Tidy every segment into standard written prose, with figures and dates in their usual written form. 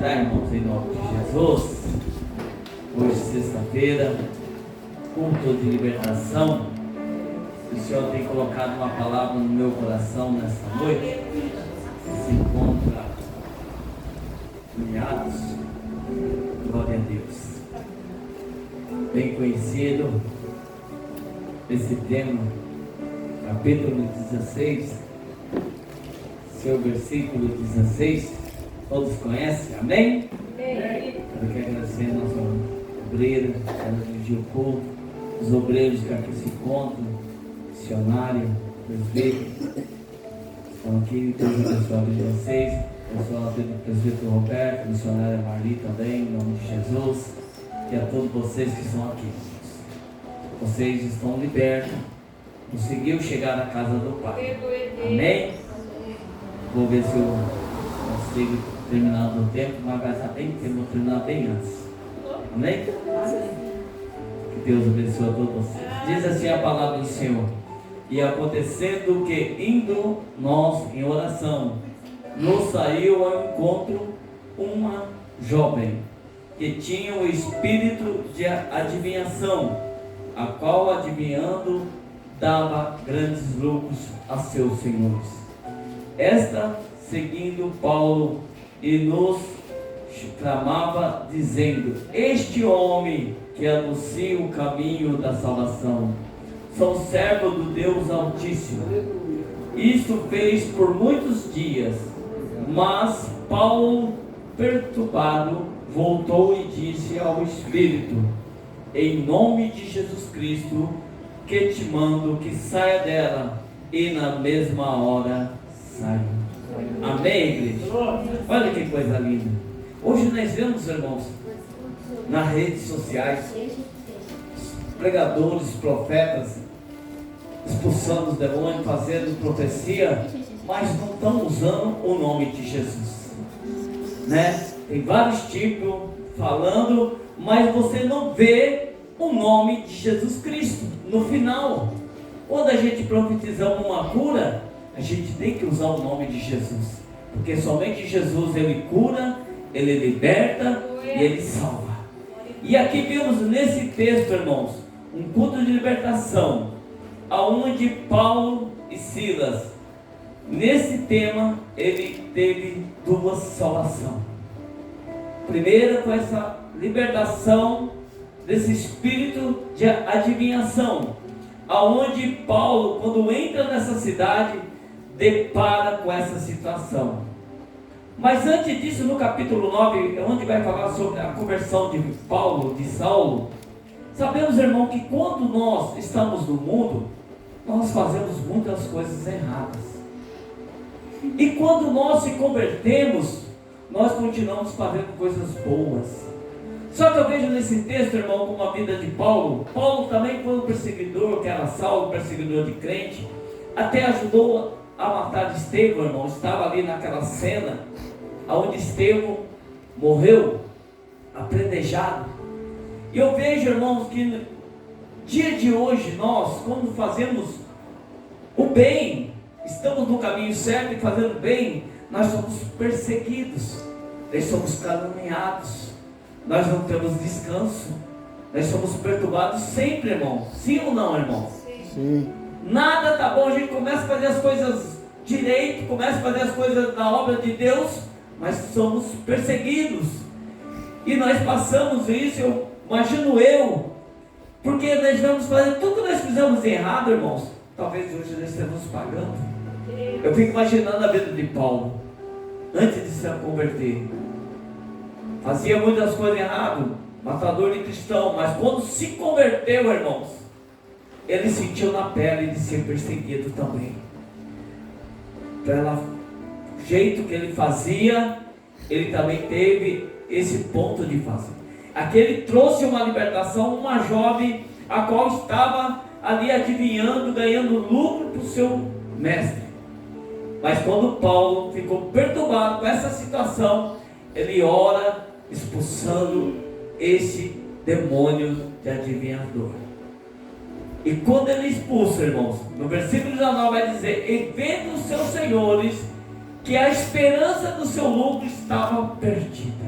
sentar, irmãos, em nome de Jesus. Hoje, sexta-feira, culto de libertação. O Senhor tem colocado uma palavra no meu coração nesta noite, que se encontra em Atos. Glória a Deus. Bem conhecido esse tema, capítulo 16, seu versículo 16, todos conhecem, amém? Eu quero agradecer a nossa obreira, ela dirigiu o culto, os obreiros que aqui se encontram, missionário, presbítero, estão aqui, Deus abençoe a vida de vocês, pessoal do presbítero Roberto, missionária Marli também, em nome de Jesus, e a todos vocês que estão aqui. Vocês estão libertos, conseguiu chegar na casa do Pai, amém? Vou ver se eu consigo terminar no tempo, mas vai estar bem tempo, vou terminar bem antes, amém? Que Deus abençoe a todos vocês. Diz assim a palavra do Senhor: e acontecendo que, indo nós em oração, nos saiu ao encontro uma jovem que tinha o espírito de adivinhação, a qual, adivinhando, dava grandes lucros a seus senhores. Esta, seguindo Paulo, e nos clamava, dizendo: este homem que anuncia o caminho da salvação, são servo do Deus Altíssimo. Isto fez por muitos dias, mas Paulo, perturbado, voltou e disse ao Espírito: em nome de Jesus Cristo, que te mando que saia dela, e na mesma hora saiu. Amém, igreja? Olha que coisa linda. Hoje nós vemos, irmãos, nas redes sociais, pregadores, profetas, expulsando os demônios, fazendo profecia, mas não estão usando o nome de Jesus, né? Tem vários tipos falando, mas você não vê o nome de Jesus Cristo no final. Quando a gente profetizar uma cura, a gente tem que usar o nome de Jesus, porque somente Jesus, ele cura, ele liberta e ele salva. E aqui vemos nesse texto, irmãos, um culto de libertação, aonde Paulo e Silas, nesse tema, ele teve duas salvações. Primeira, com essa libertação desse espírito de adivinhação, aonde Paulo, quando entra nessa cidade, depara com essa situação. Mas antes disso, no capítulo 9, onde vai falar sobre a conversão de Paulo, de Saulo, sabemos, irmão, que quando nós estamos no mundo, nós fazemos muitas coisas erradas. E quando nós se convertemos, nós continuamos fazendo coisas boas. Só que eu vejo nesse texto, irmão, como a vida de Paulo. Paulo também foi um perseguidor, que era Saulo, perseguidor de crente. Até ajudou a matar Estevão, irmão. Estava ali naquela cena onde Estevão morreu apredejado. E eu vejo, irmãos, que no dia de hoje, nós, quando fazemos o bem, estamos no caminho certo e fazendo bem, nós somos perseguidos, nós somos caluniados, nós não temos descanso, nós somos perturbados sempre, irmão. Sim ou não, irmão? Sim. Nada tá bom, a gente começa a fazer as coisas direito, começa a fazer as coisas da obra de Deus, mas somos perseguidos. E nós passamos isso, eu imagino porque nós vamos fazer tudo que nós fizemos errado, irmãos. Talvez hoje nós estejamos pagando. Eu fico imaginando a vida de Paulo, antes de se converter. Fazia muitas coisas erradas, matador de cristão, mas quando se converteu, irmãos, ele sentiu na pele de ser perseguido também. Pelo jeito que ele fazia, ele também teve esse ponto de fazer. Aqui ele trouxe uma libertação, uma jovem, a qual estava ali adivinhando, ganhando lucro para o seu mestre. Mas quando Paulo ficou perturbado com essa situação, ele ora expulsando esse demônio de adivinhador. E quando ele expulsa, irmãos, no versículo 19 vai dizer: e vendo os seus senhores que a esperança do seu lucro estava perdida.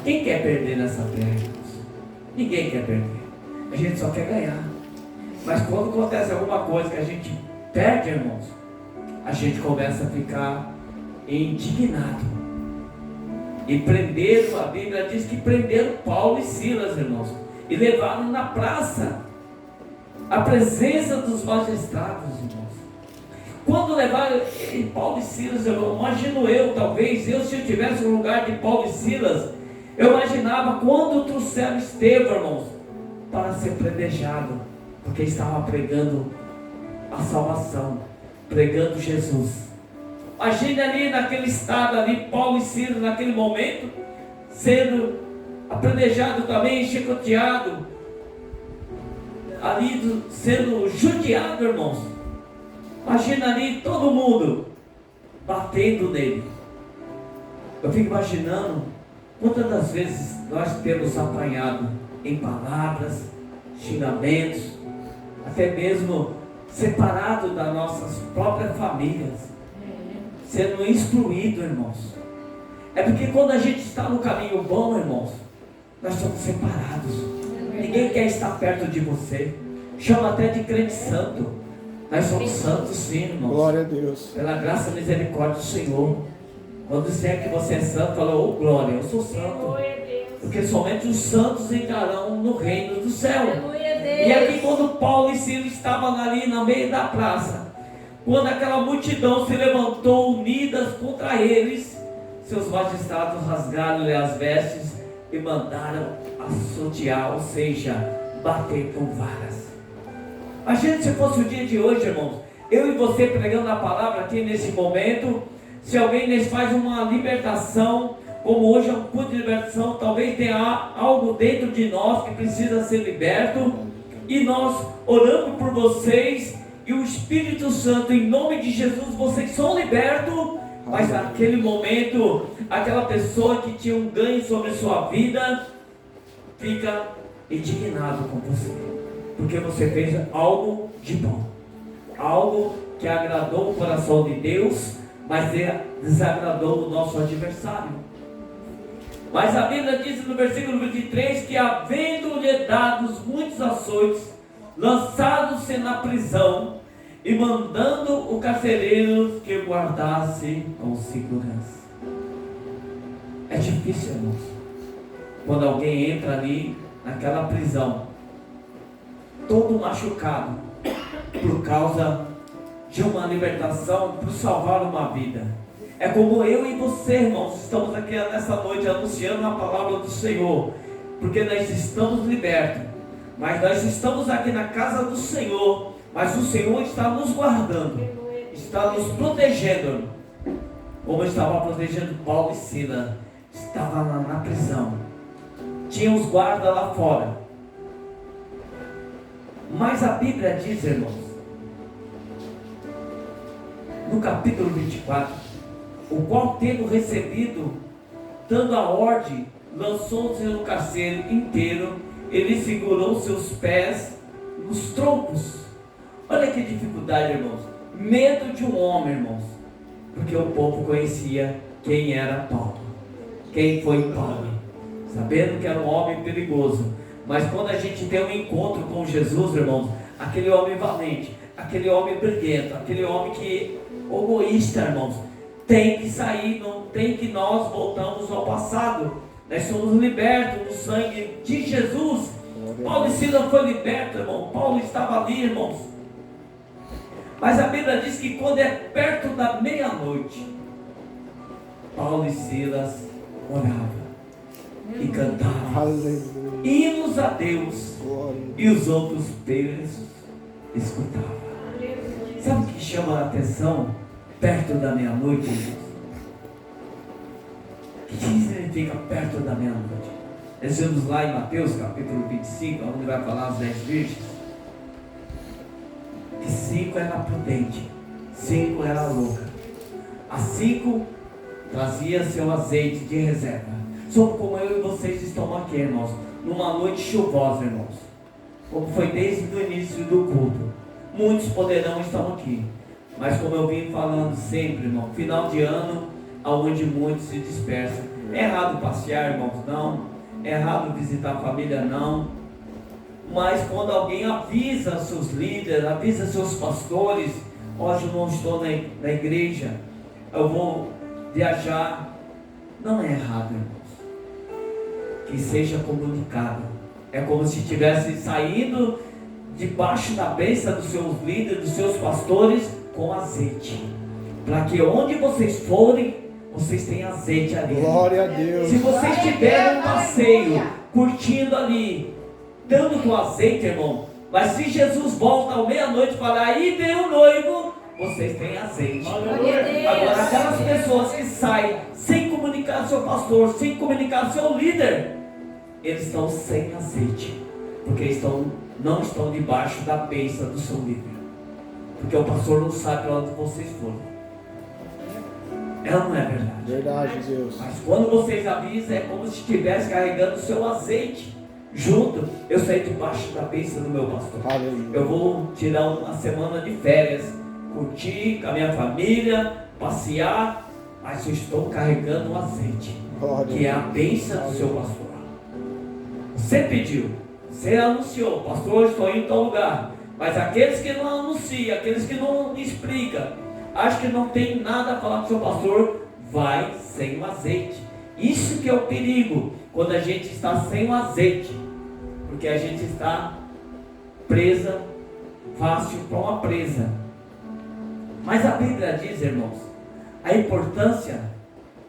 Quem quer perder nessa terra, irmãos? Ninguém quer perder. A gente só quer ganhar. Mas quando acontece alguma coisa que a gente perde, irmãos, a gente começa a ficar indignado. E prenderam, a Bíblia diz que prenderam Paulo e Silas, irmãos, e levaram na praça, a presença dos magistrados, irmãos. Quando levaram Paulo e Silas, eu imagino talvez, se eu estivesse no lugar de Paulo e Silas, eu imaginava quando trouxeram Estevão, irmãos, para ser predejado, porque estava pregando a salvação, pregando Jesus. Imagine ali naquele estado ali, Paulo e Silas naquele momento, sendo apredejado também, chicoteado, ali sendo judiado, irmãos. Imagina ali todo mundo batendo nele. Eu fico imaginando quantas das vezes nós temos apanhado em palavras, xingamentos, até mesmo separado das nossas próprias famílias, sendo excluído, irmãos. É porque quando a gente está no caminho bom, irmãos, nós somos separados. Ninguém quer estar perto de você. Chama até de crente santo. Nós somos santos sim, irmãos. Glória a Deus. Pela graça e misericórdia do Senhor. Quando disser que você é santo, fala, oh glória, eu sou santo. Porque somente os santos entrarão no reino do céu. E aqui quando Paulo e Silas estavam ali no meio da praça, quando aquela multidão se levantou unidas contra eles, seus magistrados rasgaram-lhe as vestes e mandaram açoitear, ou seja, bater com varas. Imagina se fosse o dia de hoje, irmãos, eu e você pregando a palavra aqui nesse momento, se alguém nos faz uma libertação, como hoje é um culto de libertação, talvez tenha algo dentro de nós que precisa ser liberto, e nós oramos por vocês, e o Espírito Santo, em nome de Jesus, vocês são libertos, mas naquele momento, aquela pessoa que tinha um ganho sobre sua vida, fica indignado com você, porque você fez algo de bom, algo que agradou o coração de Deus, mas desagradou o nosso adversário. Mas a Bíblia diz no versículo 23 que, havendo-lhe dados muitos açoites, lançados-se na prisão, e mandando o carcereiro que guardasse com segurança. É difícil, irmãos, quando alguém entra ali naquela prisão, todo machucado, por causa de uma libertação, por salvar uma vida. É como eu e você, irmãos, estamos aqui nessa noite anunciando a palavra do Senhor, porque nós estamos libertos, mas nós estamos aqui na casa do Senhor, mas o Senhor está nos guardando, está nos protegendo, como estava protegendo Paulo e Silas. Estava lá na prisão, tinha os guardas lá fora, mas a Bíblia diz, irmãos, no capítulo 24, o qual, tendo recebido, dando a ordem, lançou-se no carcereiro inteiro, ele segurou seus pés nos troncos. Olha que dificuldade, irmãos. Medo de um homem, irmãos, porque o povo conhecia quem era Paulo, quem foi Paulo, sabendo que era um homem perigoso. Mas quando a gente tem um encontro com Jesus, irmãos, aquele homem valente, aquele homem briguento, aquele homem que egoísta, irmãos, tem que sair, não tem que nós voltamos ao passado. Nós somos libertos no sangue de Jesus. Paulo e Silas foi liberto, irmão. Paulo estava ali, irmãos. Mas a Bíblia diz que quando é perto da meia-noite, Paulo e Silas oravam e cantavam hinos a Deus, e os outros presos escutavam. Sabe o que chama a atenção perto da meia-noite, irmãos? O que significa perto da meia-noite? Nós vemos lá em Mateus capítulo 25, onde vai falar as 10 virgens, que 5 era prudente, 5 era louca, as 5 trazia seu azeite de reserva. Só como eu e vocês estão aqui, irmãos, numa noite chuvosa, irmãos, como foi desde o início do culto. Muitos poderão estar aqui, Mas como eu vim falando sempre, irmão, final de ano, aonde muitos se dispersam. É errado passear, irmãos? Não. É errado visitar a família? Não. Mas quando alguém avisa seus líderes, avisa seus pastores, hoje eu não estou na igreja, eu vou viajar, não é errado, irmãos, que seja comunicado. É como se tivesse saído debaixo da bênção dos seus líderes, dos seus pastores, com azeite, para que onde vocês forem, vocês têm azeite ali. Glória a Deus. Se vocês tiverem um passeio, curtindo ali, dando com azeite, irmão, mas se Jesus volta ao meia-noite e falar, aí vem o noivo, vocês têm azeite. Agora, aquelas pessoas que saem sem comunicar seu pastor, sem comunicar seu líder, eles estão sem azeite, porque não estão debaixo da bênção do seu líder, porque o pastor não sabe para onde vocês foram. Ela não é verdade. Verdade, Deus. Mas quando vocês avisam, é como se estivesse carregando o seu azeite junto. Eu saí debaixo da bênção do meu pastor. Aleluia. Eu vou tirar uma semana de férias, curtir com a minha família, passear, mas eu estou carregando o azeite, que é a bênção do seu pastor. Você pediu, você anunciou, pastor, estou indo em tal lugar. Mas aqueles que não anunciam, aqueles que não explicam, acho que não tem nada a falar com o seu pastor, vai sem o azeite. Isso que é o perigo, quando a gente está sem o azeite, porque a gente está presa, fácil para uma presa. Mas a Bíblia diz, irmãos, a importância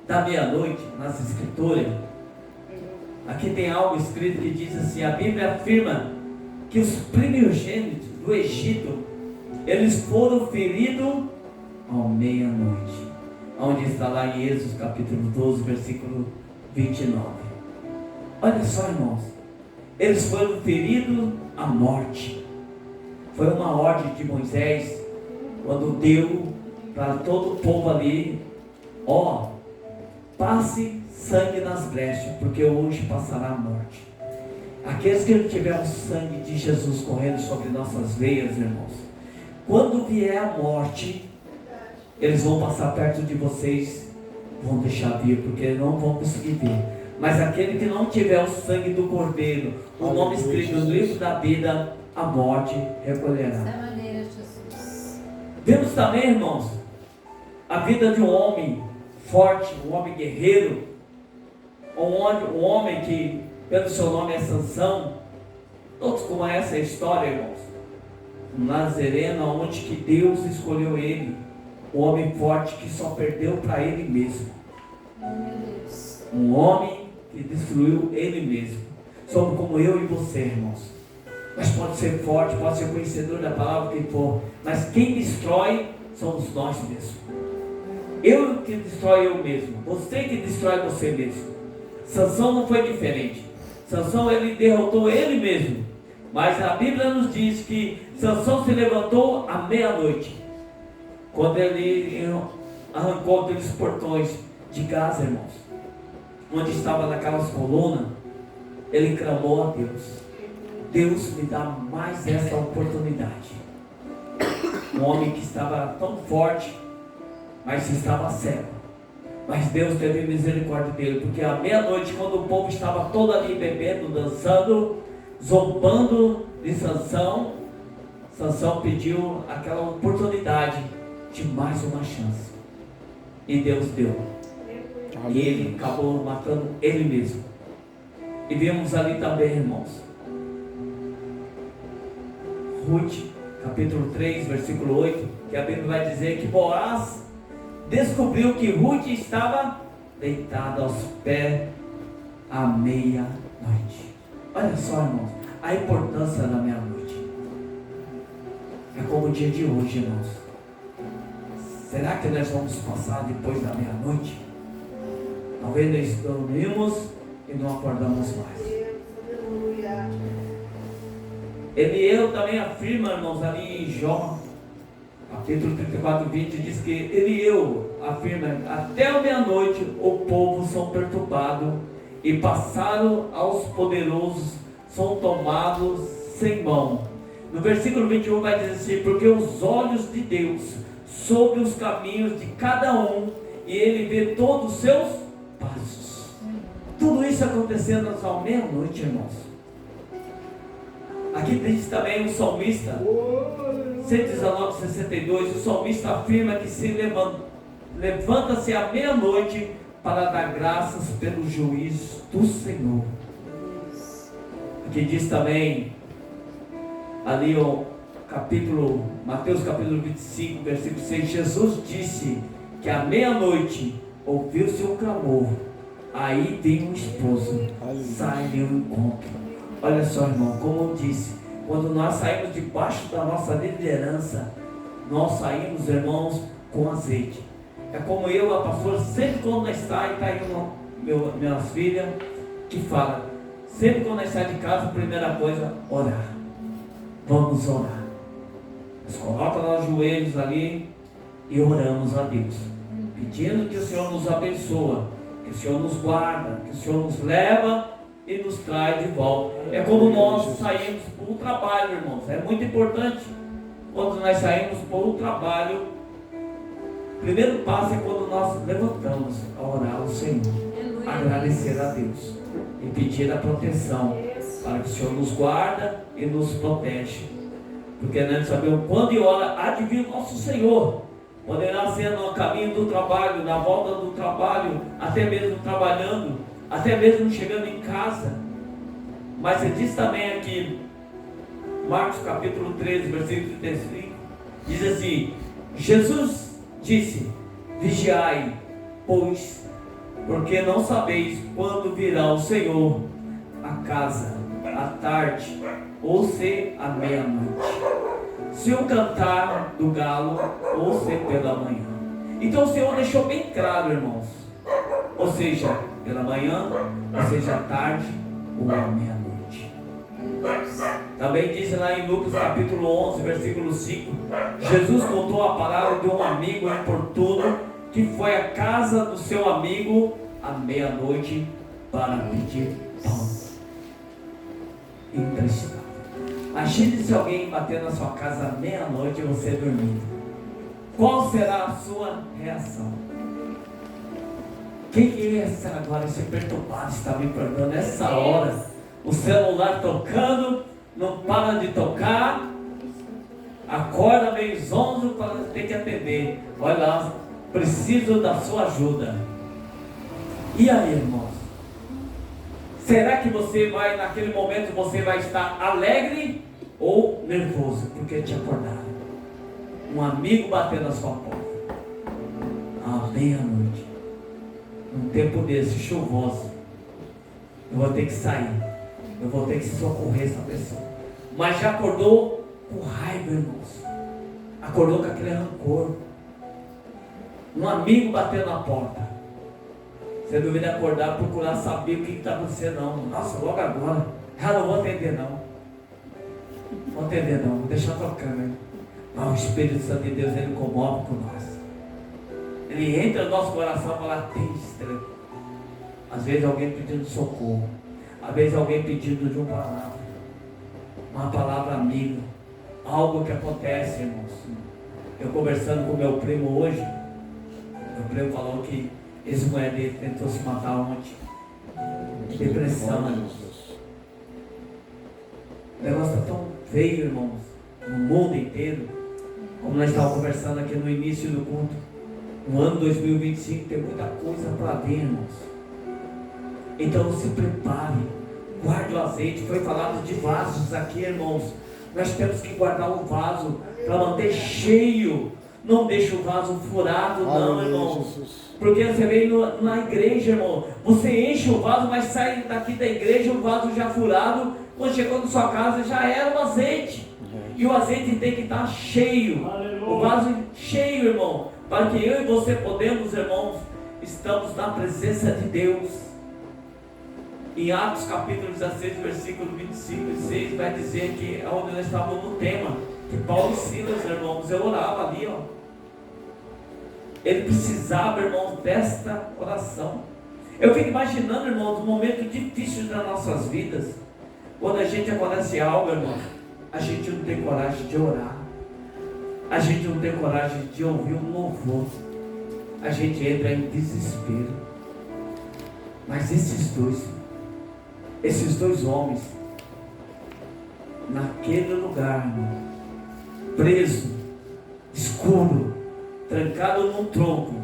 da meia-noite nas escrituras. Aqui tem algo escrito que diz assim, a Bíblia afirma que os primogênitos do Egito, eles foram feridos ao meia-noite, onde está lá em Êxodo capítulo 12, versículo 29. Olha só, irmãos, eles foram feridos à morte. Foi uma ordem de Moisés, quando deu para todo o povo ali, passe sangue nas brechas, porque hoje passará a morte. Aqueles que não tiveram o sangue de Jesus correndo sobre nossas veias, irmãos, quando vier a morte, eles vão passar perto de vocês, vão deixar vir, porque não vão conseguir ver. Mas aquele que não tiver o sangue do Cordeiro, o nome escrito no livro da vida, a morte recolherá. Dessa maneira, Jesus. Vemos também, irmãos, a vida de um homem forte, um homem um homem que, pelo seu nome é Sansão. Todos conhecem a história, irmãos. Um nazareno, onde que Deus escolheu ele. Um homem forte que só perdeu para ele mesmo. Um homem que destruiu ele mesmo. Somos como eu e você, irmãos. Mas pode ser forte, pode ser conhecedor da palavra, quem for. Mas quem destrói somos nós mesmos. Eu que destrói eu mesmo. Você que destrói você mesmo. Sansão não foi diferente. Sansão, ele derrotou ele mesmo. Mas a Bíblia nos diz que Sansão se levantou à meia-noite, quando ele arrancou aqueles portões de Gaza, irmãos, onde estava naquelas colunas. Ele clamou a Deus: Deus, me dá mais essa oportunidade. Um homem que estava tão forte, mas estava cego. Mas Deus teve misericórdia dele, porque à meia-noite, quando o povo estava todo ali bebendo, dançando, zombando de Sansão, Sansão pediu aquela oportunidade de mais uma chance, e Deus deu. E ele acabou matando ele mesmo. E vemos ali também, irmãos, Ruth, capítulo 3, versículo 8, que a Bíblia vai dizer que Boaz descobriu que Ruth estava deitada aos pés à meia-noite. Olha só, irmãos, a importância da meia-noite. É como o dia de hoje, irmãos. Será que nós vamos passar depois da meia-noite? Talvez nós dormimos e não acordamos mais. Elieu também afirma, irmãos, ali em Jó, capítulo 34, 20, diz que Elieu afirma: até a meia-noite o povo são perturbados, e passaram aos poderosos, são tomados sem mão. No versículo 21 vai dizer assim: porque os olhos de Deus sobre os caminhos de cada um, e Ele vê todos os seus passos. Tudo isso acontecendo à meia-noite, irmãos. Aqui diz também o salmista, 119:62, o salmista afirma que se levanta-se à meia-noite para dar graças pelo juízo do Senhor. Aqui diz também, ali o capítulo, Mateus capítulo 25, versículo 6, Jesus disse que à meia-noite ouviu-se um clamor, aí tem um esposo, sai-lhe ao encontro. Olha só, irmão, como eu disse, quando nós saímos debaixo da nossa liderança, nós saímos, irmãos, com azeite. É como eu, a pastora, sempre quando nós saímos, está aí minhas filhas, que fala, sempre quando nós saímos de casa, a primeira coisa, orar. Vamos orar. Nós colocamos nossos joelhos ali e oramos a Deus, pedindo que o Senhor nos abençoe, que o Senhor nos guarda, que o Senhor nos leva e nos traz de volta. É como nós saímos para o trabalho, irmãos. É muito importante quando nós saímos para o trabalho. O primeiro passo é quando nós levantamos a orar ao Senhor, agradecer a Deus e pedir a proteção para que o Senhor nos guarda e nos protege. Porque nós sabemos quando e hora há de vir o nosso Senhor. Poderá ser no caminho do trabalho, na volta do trabalho, até mesmo trabalhando, até mesmo chegando em casa. Mas ele diz também aqui, Marcos capítulo 13, versículo 35, diz assim: Jesus disse: vigiai, pois, porque não sabeis quando virá o Senhor a casa, à tarde, ou se à meia-noite, se o cantar do galo, ou se pela manhã. Então o Senhor deixou bem claro, irmãos, ou seja, pela manhã, ou seja, à tarde, ou à meia-noite. Também diz lá em Lucas capítulo 11, versículo 5, Jesus contou a palavra de um amigo importuno que foi à casa do seu amigo à meia-noite para pedir pão emprestado. Imagine se alguém bater na sua casa à meia-noite e você dormindo. Qual será a sua reação? Quem é esse agora, esse perturbado, está me perguntando nessa hora? O celular tocando, não para de tocar, acorda meio zonzo para ter que atender. Olha lá, preciso da sua ajuda. E aí, irmãos? Será que você vai, naquele momento, você vai estar alegre ou nervoso porque te acordaram? Um amigo batendo na sua porta à meia-noite, num tempo desse chuvoso. Eu vou ter que sair, eu vou ter que socorrer essa pessoa. Mas já acordou com raiva, irmãos. Acordou com aquele rancor. Um amigo batendo na porta. Você duvida acordar, procurar saber o que está acontecendo, não. Nossa, logo agora. Não vou atender, não. Vou atender, não. Vou deixar tocando aí. O Espírito Santo de Deus, ele comove com nós. Ele entra no nosso coração e fala, tem estranho. Às vezes alguém pedindo socorro. Às vezes alguém pedindo de uma palavra amiga. Algo que acontece, irmãos. Eu conversando com meu primo hoje. Meu primo falou que esse mulher dele tentou se matar ontem. Depressão. O negócio está tão feio, irmãos, no mundo inteiro. Como nós estávamos conversando aqui no início do culto. No ano 2025 tem muita coisa para ver, irmãos. Então se prepare. Guarde o azeite. Foi falado de vasos aqui, irmãos. Nós temos que guardar o vaso para manter cheio. Não deixa o vaso furado, não, irmãos. Porque você veio na igreja, irmão. Você enche o vaso, mas sai daqui da igreja o vaso já furado. Quando chegou na sua casa já era o azeite. E o azeite tem que estar cheio. O vaso cheio, irmão. Para que eu e você podemos, irmãos, estamos na presença de Deus. Em Atos capítulo 16, versículo 25 e 6, vai dizer que onde nós estávamos no tema, que Paulo e Silas, irmãos, eu orava ali, ó. Ele precisava, irmãos, desta oração. Eu fico imaginando, irmãos, um momento difícil das nossas vidas, quando a gente acontece algo, irmão, a gente não tem coragem de orar. a gente não tem coragem de ouvir um louvor, a gente entra em desespero. Mas esses dois homens, naquele lugar, irmão, preso, escuro, trancado num tronco,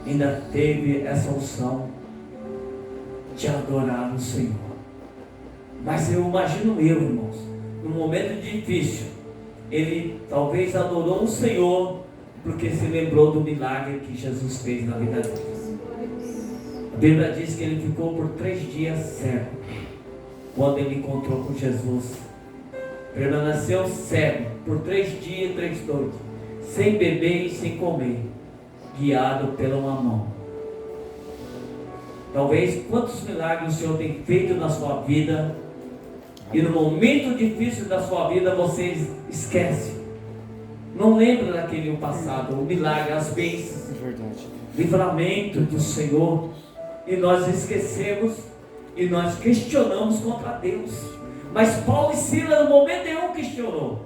ainda teve essa unção de adorar o Senhor. Mas eu imagino irmãos, num momento difícil, ele talvez adorou o Senhor porque se lembrou do milagre que Jesus fez na vida dele. A Bíblia diz que ele ficou por 3 dias cego quando ele encontrou com Jesus. Permaneceu cego por 3 dias e 3 noites, sem beber e sem comer, guiado pela uma mão. Talvez quantos milagres o Senhor tem feito na sua vida, e no momento difícil da sua vida você esquece, não lembra daquele passado, o milagre, as bênçãos, livramento do Senhor, e nós esquecemos e nós questionamos contra Deus. Mas Paulo e Silas no momento nenhum questionou.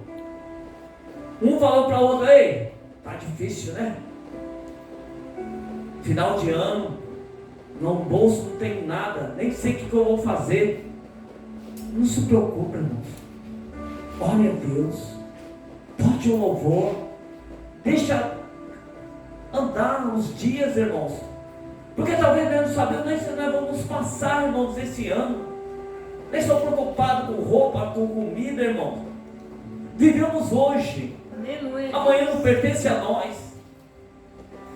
Um falou para o outro: ei, tá difícil, né? Final de ano, no bolso não tem nada, nem sei o que eu vou fazer. Não se preocupe, irmãos. Ore a Deus, bote um louvor, deixa andar os dias, irmãos, porque talvez nós não sabemos nem se nós vamos passar, irmãos, esse ano. Nem estou preocupado com roupa, com comida, irmãos. Vivemos hoje, amanhã não pertence a nós.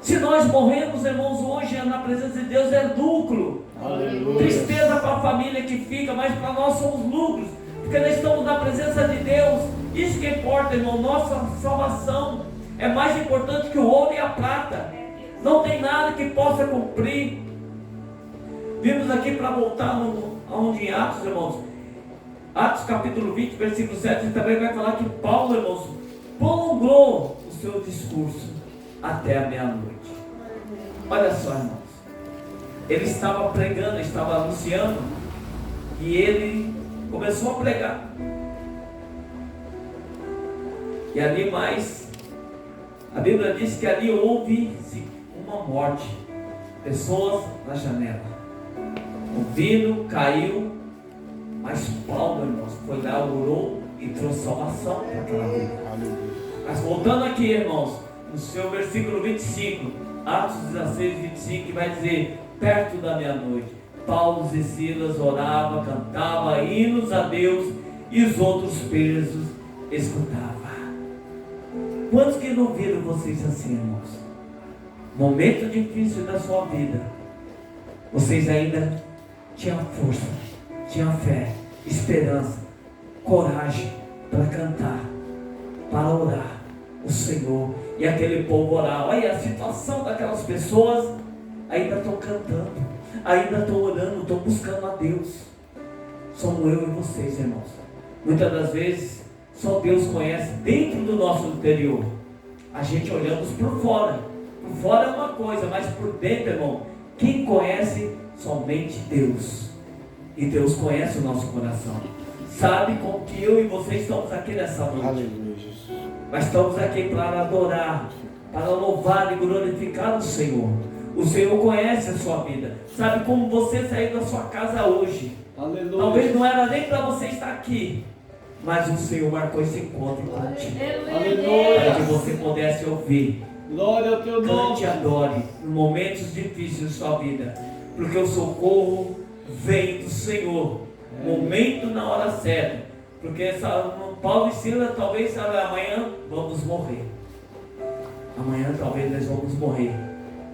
Se nós morremos, irmãos, hoje na presença de Deus é lucro. Aleluia. Tristeza para a família que fica, mas para nós somos lucros, porque nós estamos na presença de Deus. Isso que importa, irmão. Nossa salvação é mais importante que o ouro e a prata. Não tem nada que possa cumprir. Vimos aqui para voltar aonde em Atos, irmãos, Atos capítulo 20, versículo 7, também vai falar que Paulo, irmãos, prolongou o seu discurso até a meia-noite. Olha só, irmãos, ele estava pregando, estava anunciando, e ele começou a pregar. E ali mais, a Bíblia diz que ali houve-se uma morte, pessoas na janela. O vidro caiu, mas Paulo, irmãos, foi lá, orou e trouxe salvação para aquela vida. Mas voltando aqui, irmãos, no seu versículo 25, Atos 16, 25, que vai dizer: perto da meia-noite, Paulo e Silas oravam, cantavam hinos a Deus, e os outros presos escutavam. Quantos que não viram vocês assim, irmãos? Momento difícil da sua vida, vocês ainda tinham força, tinham fé, esperança, coragem para cantar, para orar o Senhor. E aquele povo orar. Olha a situação daquelas pessoas. Ainda estão cantando, ainda estão orando, estão buscando a Deus. Somos eu e vocês, irmãos. Muitas das vezes só Deus conhece dentro do nosso interior. A gente olhamos por fora. Por fora é uma coisa, mas por dentro, irmão, quem conhece? Somente Deus. E Deus conhece o nosso coração. Sabe como que eu e você estamos aqui nessa noite. Aleluia, Jesus. Mas estamos aqui para adorar, para louvar e glorificar o Senhor. O Senhor conhece a sua vida. Sabe como você saiu da sua casa hoje. Aleluia. Talvez não era nem para você estar aqui, mas o Senhor marcou esse encontro contigo. Aleluia. Para que você pudesse ouvir. Glória ao teu nome. Cante e adore em momentos difíceis de sua vida, porque o socorro vem do Senhor. Momento na hora certa. Porque Paulo e Silas talvez, sabe, amanhã vamos morrer. Amanhã talvez nós vamos morrer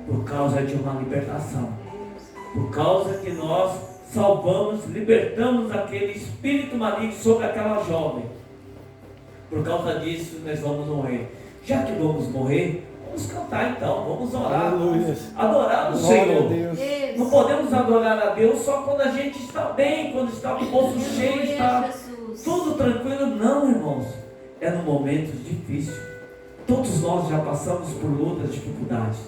por causa de uma libertação. Por causa que nós salvamos, libertamos aquele espírito maligno sobre aquela jovem. Por causa disso nós vamos morrer. Já que vamos morrer, vamos cantar então, vamos orar, vamos adorar o Senhor. Não podemos adorar a Deus só quando a gente está bem, quando está com o bolso cheio, está tudo tranquilo. Não, irmãos, é no momentos difíceis. Todos nós já passamos por lutas, dificuldades.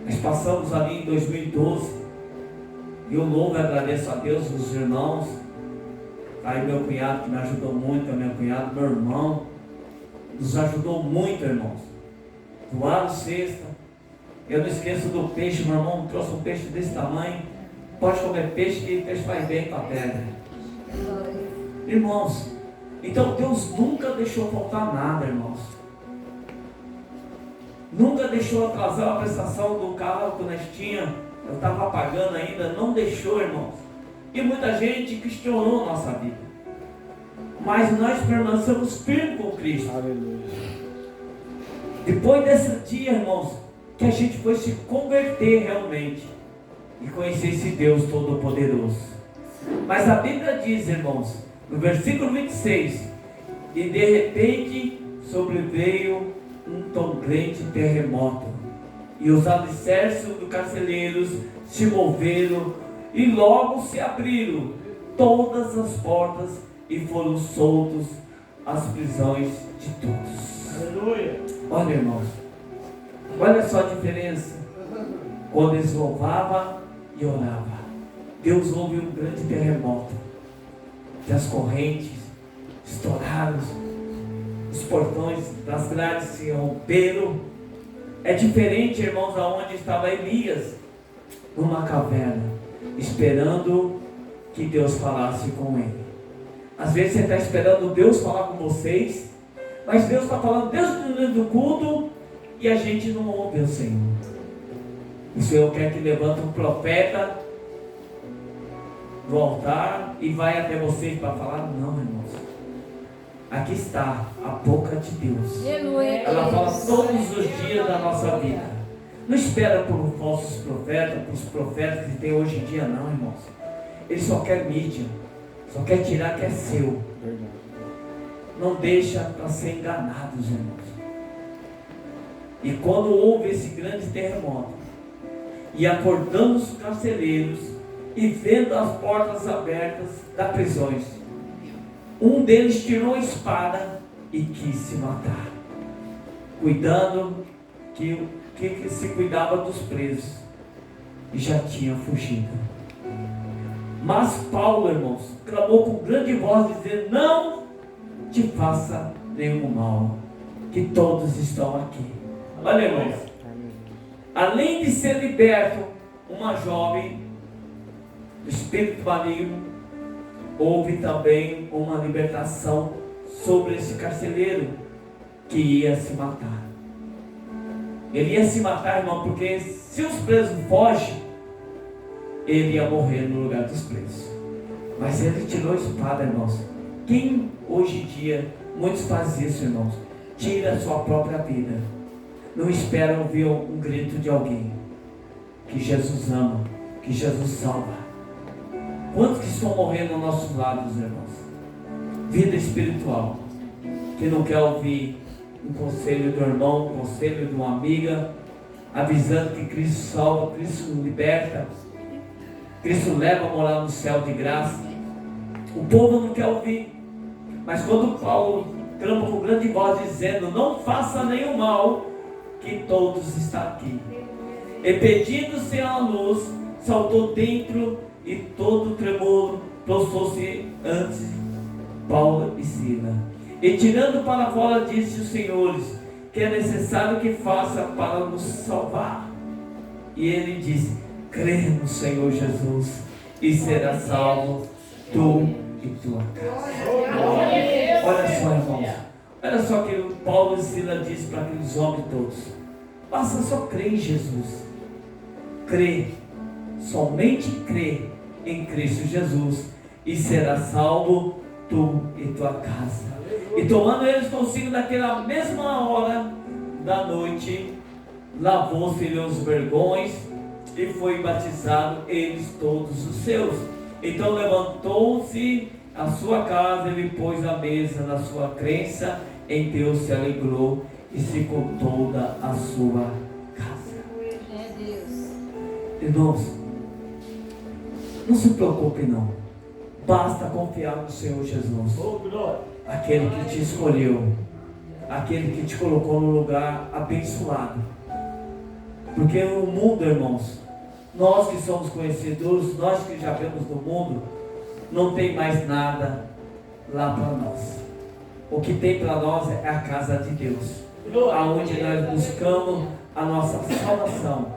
Nós passamos ali em 2012, e eu louvo e agradeço a Deus, os irmãos, aí meu cunhado que me ajudou muito, meu cunhado, meu irmão, nos ajudou muito, irmãos. Doaram cesta. Eu não esqueço do peixe, meu irmão trouxe um peixe desse tamanho. Pode comer peixe, que peixe faz bem para a pele. Irmãos, então Deus nunca deixou faltar nada, irmãos. Nunca deixou atrasar a prestação do carro que nós tínhamos. Eu estava pagando ainda, não deixou, irmãos. E muita gente questionou a nossa vida. Mas nós permanecemos firmes com Cristo. Aleluia. Depois desse dia, irmãos, que a gente foi se converter realmente e conhecer esse Deus Todo-Poderoso. Mas a Bíblia diz, irmãos, no versículo 26, e de repente sobreveio um tão grande terremoto, e os alicerces dos carcereiros se moveram, e logo se abriram todas as portas, e foram soltos as prisões de todos. Aleluia. Olha, irmãos, olha só a diferença. Quando eles louvavam e oravam, Deus ouve um grande terremoto, que as correntes estouraram, os portões das grades se romperam. É diferente, irmãos, aonde estava Elias, numa caverna, esperando que Deus falasse com ele. Às vezes você está esperando Deus falar com vocês, mas Deus está falando desde o culto e a gente não ouve o Senhor. O Senhor quer que levante um profeta no altar e vai até vocês para falar? Não, irmãos. Aqui está a boca de Deus. Ela fala todos os dias da nossa vida. Não espera por falsos profetas, por os profetas que tem hoje em dia, não, irmãos. Ele só quer mídia, só quer tirar o que é seu. Não deixa para ser enganados, irmãos. E quando houve esse grande terremoto, e acordando os carcereiros, e vendo as portas abertas das prisões, um deles tirou a espada e quis se matar, cuidando que se cuidava dos presos, e já tinha fugido. Mas Paulo, irmãos, clamou com grande voz, dizendo: não te faça nenhum mal, que todos estão aqui. Olha, irmãos, além de ser liberto uma jovem do espírito maligno, houve também uma libertação sobre esse carcereiro que ia se matar. Ele ia se matar, irmão, porque se os presos fogem, ele ia morrer no lugar dos presos. Mas ele tirou a espada, irmãos. Quem hoje em dia, muitos fazem isso, irmãos, tira a sua própria vida. Não espera ouvir um grito de alguém que Jesus ama, que Jesus salva. Quantos que estão morrendo aos nossos lados, irmãos? Vida espiritual, que não quer ouvir um conselho do irmão, um conselho de uma amiga, avisando que Cristo salva, Cristo liberta, Cristo leva a morar no céu de graça. O povo não quer ouvir. Mas quando Paulo clama com grande voz, dizendo: não faça nenhum mal, que todos estão aqui, e pedindo-se a luz, saltou dentro, e todo tremor prostrou-se antes Paulo e Sila, e tirando para fora, disse os senhores: que é necessário que faça para nos salvar? E ele disse: crê no Senhor Jesus, e será salvo tu e tua casa. Olha só, irmãos, olha só que Paulo e Sila disse para aqueles homens todos: basta só crer em Jesus. Crê, somente crê em Cristo Jesus, e será salvo tu e tua casa. E tomando eles consigo naquela mesma hora da noite, lavou-se-lhe os vergões, e foi batizado eles todos os seus. Então levantou-se a sua casa, ele pôs a mesa na sua crença em Deus, se alegrou, e se com toda a sua casa. É Deus. Irmãos, não se preocupe não. Basta confiar no Senhor Jesus, aquele que te escolheu, aquele que te colocou no lugar abençoado. Porque o mundo, irmãos, nós que somos conhecedores, nós que já vemos no mundo, não tem mais nada lá para nós. O que tem para nós é a casa de Deus, aonde nós buscamos a nossa salvação.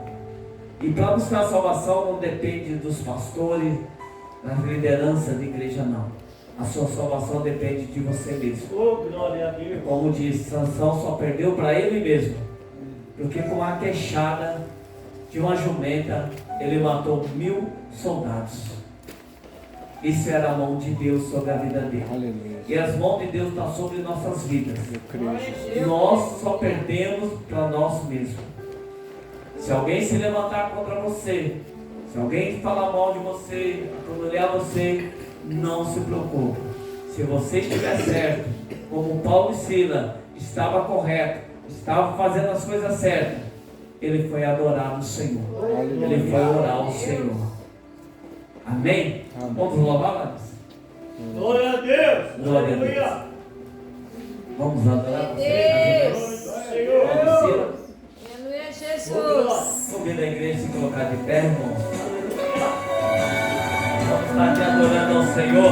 E para buscar a salvação não depende dos pastores, das lideranças de igreja, não. A sua salvação depende de você mesmo. Como diz, Sansão só perdeu para ele mesmo, porque com a queixada de uma jumenta ele matou 1000 soldados. Isso era a mão de Deus sobre a vida dele. Aleluia. E as mãos de Deus estão sobre nossas vidas. Eu creio, Jesus. Nós só perdemos para nós mesmos. Se alguém se levantar contra você, se alguém falar mal de você, caluniar você, não se preocupe. Se você estiver certo, como Paulo e Silas estava correto, estava fazendo as coisas certas, ele foi adorar o Senhor. Ele foi orar ao Senhor. Amém? Amém. Vamos louvar, Larissa? Glória a Deus! Glória a Deus. Vamos adorar Deus. você. Paulo e Silas. Aleluia, Jesus. Convido a igreja a se colocar de pé, irmãos. Vamos estar te adorando ao Senhor.